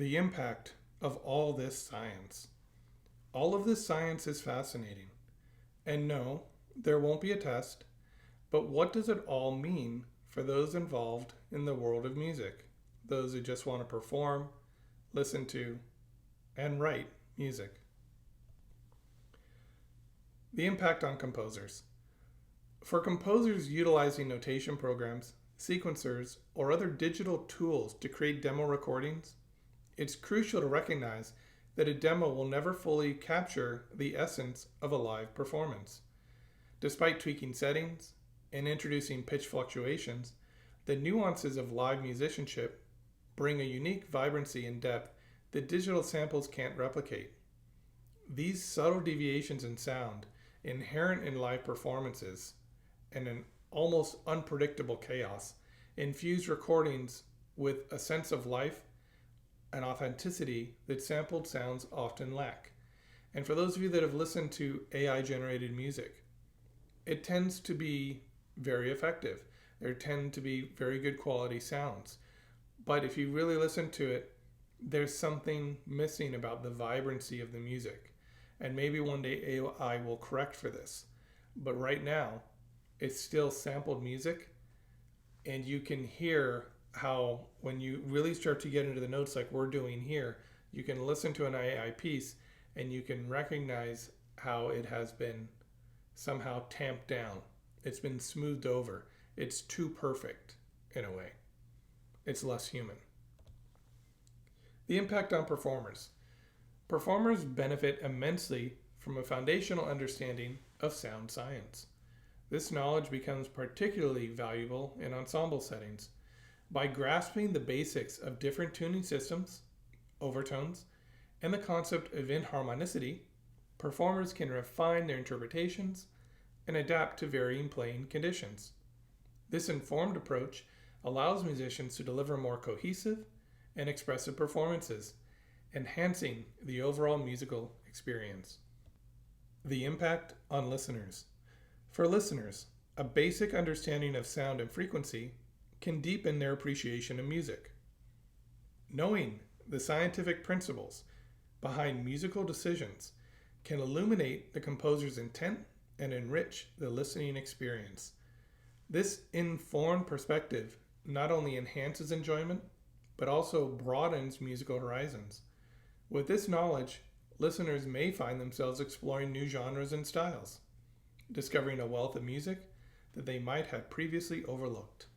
The impact of all this science. All of this science is fascinating. And no, there won't be a test, but what does it all mean for those involved in the world of music? Those who just want to perform, listen to, and write music. The impact on composers. For composers utilizing notation programs, sequencers, or other digital tools to create demo recordings, it's crucial to recognize that a demo will never fully capture the essence of a live performance. Despite tweaking settings and introducing pitch fluctuations, the nuances of live musicianship bring a unique vibrancy and depth that digital samples can't replicate. These subtle deviations in sound, inherent in live performances, and an almost unpredictable chaos, infuse recordings with a sense of life and authenticity that sampled sounds often lack. And for those of you that have listened to AI-generated music, it tends to be very effective. There tend to be very good quality sounds. But if you really listen to it, there's something missing about the vibrancy of the music. And maybe one day AI will correct for this. But right now, it's still sampled music, and you can hear how when you really start to get into the notes like we're doing here, you can listen to an AI piece and you can recognize how it has been somehow tamped down. It's been smoothed over. It's too perfect in a way. It's less human. The impact on performers. Performers benefit immensely from a foundational understanding of sound science. This knowledge becomes particularly valuable in ensemble settings. By grasping the basics of different tuning systems, overtones, and the concept of inharmonicity, performers can refine their interpretations and adapt to varying playing conditions. This informed approach allows musicians to deliver more cohesive and expressive performances, enhancing the overall musical experience. The impact on listeners. For listeners, a basic understanding of sound and frequency can deepen their appreciation of music. Knowing the scientific principles behind musical decisions can illuminate the composer's intent and enrich the listening experience. This informed perspective not only enhances enjoyment, but also broadens musical horizons. With this knowledge, listeners may find themselves exploring new genres and styles, discovering a wealth of music that they might have previously overlooked.